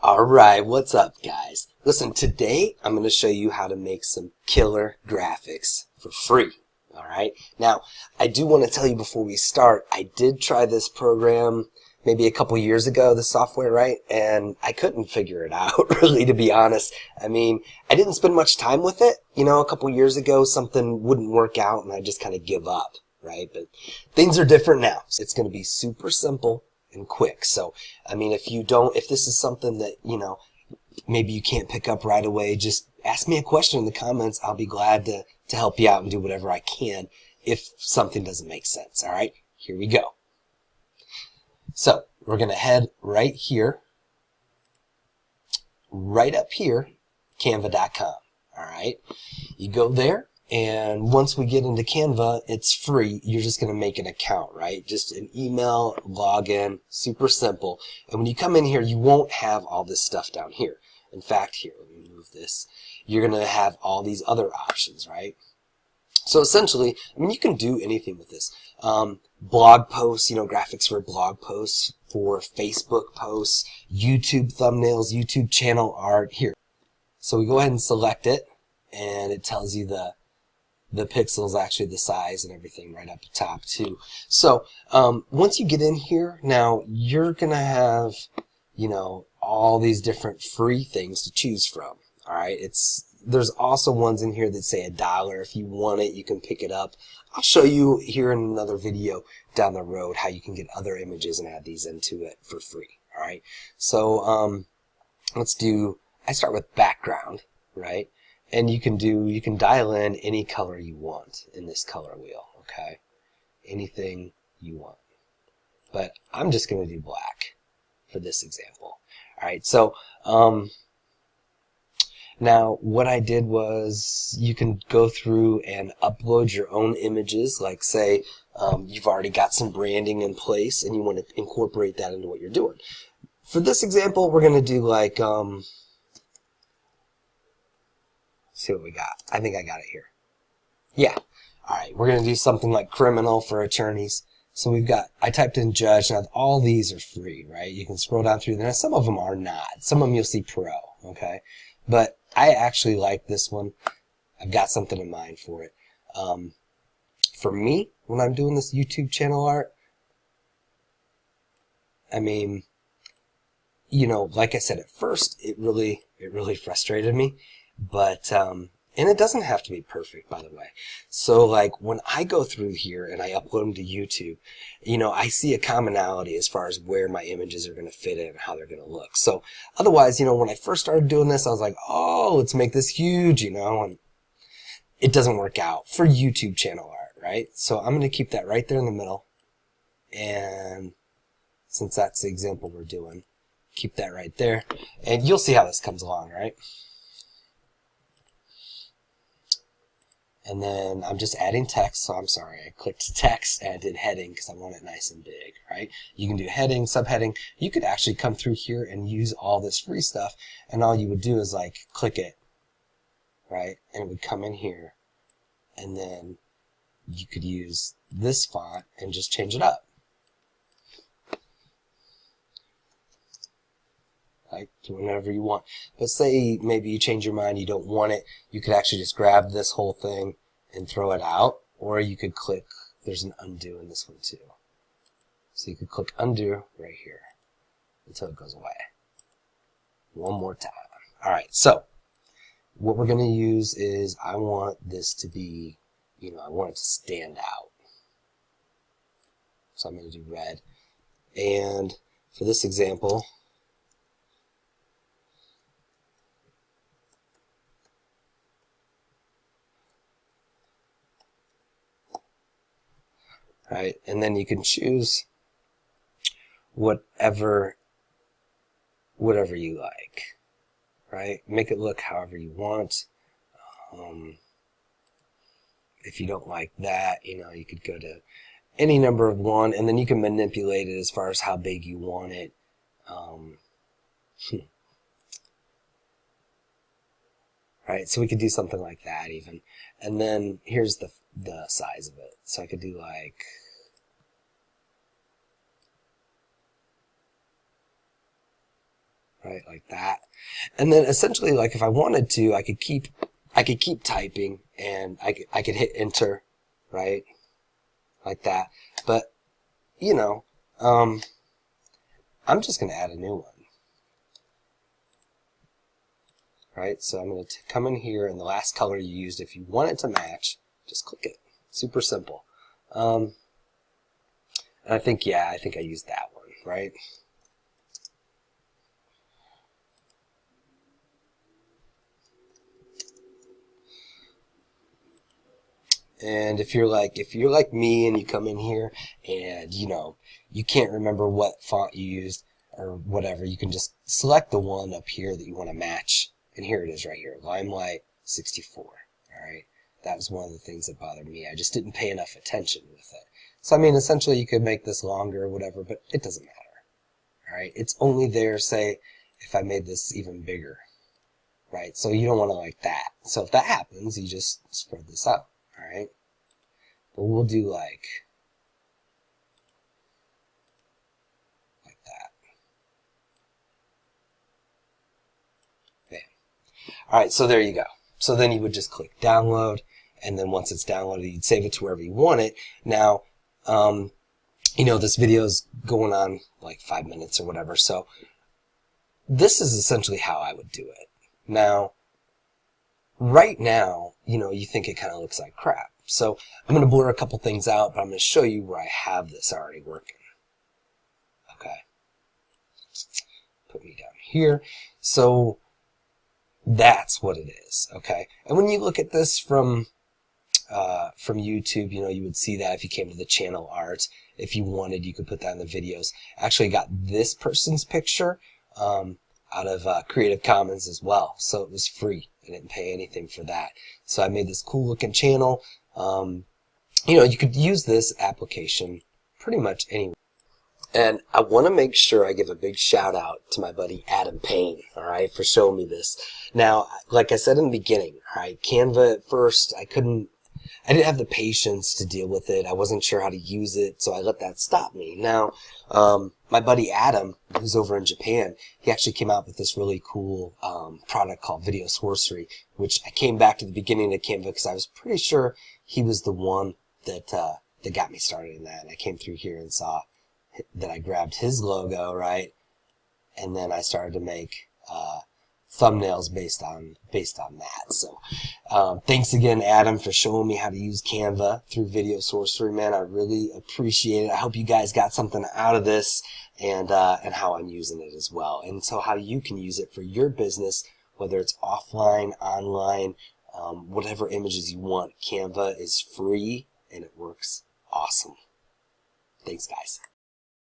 Alright, what's up guys? Listen, today I'm going to show you how to make some killer graphics for free. Alright, now I do want to tell you before we start, I did try this program maybe a couple years ago, the software, right? And I couldn't figure it out, really, to be honest. I mean, I didn't spend much time with it. You know, a couple years ago something wouldn't work out and I just kind of give up, right? But things are different now. It's going to be super simple and quick. So, I mean, if this is something that, you know, maybe you can't pick up right away, just ask me a question in the comments. I'll be glad to help you out and do whatever I can if something doesn't make sense. All right, here we go. So, we're going to head right here, right up here, canva.com. All right, you go there. And once we get into Canva, it's free. You're just going to make an account, right? Just an email, login, super simple. And when you come in here, you won't have all this stuff down here. In fact, here, let me move this. You're going to have all these other options, right? So essentially, I mean, you can do anything with this. Blog posts, you know, graphics for blog posts, for Facebook posts, YouTube thumbnails, YouTube channel art, here. So we go ahead and select it, and it tells you the pixels, actually the size and everything right up top too. So once you get in here, now you're gonna have, you know, all these different free things to choose from. All right, there's also ones in here that say $1. If you want it, you can pick it up. I'll show you here in another video down the road how you can get other images and add these into it for free. All right, so I start with background, right? And you can dial in any color you want in this color wheel, okay? Anything you want. But I'm just going to do black for this example. All right, so now what I did was you can go through and upload your own images, like say you've already got some branding in place and you want to incorporate that into what you're doing. For this example, we're going to do like see what we got. I think I got it here. Yeah. Alright, we're going to do something like criminal for attorneys. So I typed in judge. Now all these are free, right? You can scroll down through there. Some of them are not. Some of them you'll see pro, okay? But I actually like this one. I've got something in mind for it. For me, when I'm doing this YouTube channel art, I mean, you know, like I said at first, it really frustrated me. But, and it doesn't have to be perfect, by the way. So, like, when I go through here and I upload them to YouTube, you know, I see a commonality as far as where my images are going to fit in and how they're going to look. So, otherwise, you know, when I first started doing this, I was like, oh, let's make this huge, you know, and it doesn't work out for YouTube channel art, right? So, I'm going to keep that right there in the middle. And since that's the example we're doing, keep that right there. And you'll see how this comes along, right? And then I'm just adding text, so I'm sorry, I clicked text and I did heading because I want it nice and big, right? You can do heading, subheading. You could actually come through here and use all this free stuff, and all you would do is like click it, right? And it would come in here, and then you could use this font and just change it up. Like, do whatever you want. But say maybe you change your mind, you don't want it, you could actually just grab this whole thing and throw it out, or you could click, there's an undo in this one too. So you could click undo right here until it goes away. One more time. Alright, so what we're going to use is, I want this to be, you know, I want it to stand out. So I'm going to do red. And for this example, right, and then you can choose whatever you like, right? Make it look however you want. If you don't like that, you know, you could go to any number of one, and then you can manipulate it as far as how big you want it. Right, so we could do something like that even. And then here's the size of it. So I could do like right, like that. And then essentially, like if I wanted to, I could keep typing, and I could hit enter, right, like that. But you know, I'm just going to add a new one. Right, so I'm going to come in here, and the last color you used, if you want it to match, just click it. Super simple. And I think, yeah, I think I used that one, right? And if you're like me and you come in here and you can't remember what font you used or whatever, you can just select the one up here that you want to match. And here it is right here, Limelight 64. All right, that was one of the things that bothered me. I just didn't pay enough attention with it. So I mean, essentially you could make this longer or whatever, but it doesn't matter. All right, it's only there, say, if I made this even bigger. Right, so you don't want to like that. So if that happens, you just spread this out. All right, but we'll do like that. Bam. All right, so there you go. So then you would just click download, and then once it's downloaded, you'd save it to wherever you want it. Now, this video is going on like 5 minutes or whatever, so this is essentially how I would do it. Now, right now, you think it kind of looks like crap. So I'm going to blur a couple things out, but I'm going to show you where I have this already working. Okay. Put me down here. So that's what it is. Okay. And when you look at this from YouTube, you would see that if you came to the channel art, if you wanted, you could put that in the videos. Actually got this person's picture out of Creative Commons as well, so it was free. I didn't pay anything for that. So I made this cool looking channel. You could use this application pretty much anywhere. And I want to make sure I give a big shout out to my buddy Adam Payne, all right, for showing me this. Now, like I said in the beginning, all right, Canva at first, I didn't have the patience to deal with it. I wasn't sure how to use it, so I let that stop me. Now, my buddy Adam, who's over in Japan, he actually came out with this really cool product called Video Sorcery, which I came back to the beginning of Canva because I was pretty sure he was the one that got me started in that. And I came through here and saw that I grabbed his logo, right, and then I started to make thumbnails based on that. So thanks again, Adam, for showing me how to use Canva through Video Sorcery, man. I really appreciate it. I hope you guys got something out of this, and how I'm using it as well, and so how you can use it for your business, whether it's offline, online, whatever images you want. Canva is free and it works awesome. Thanks, guys.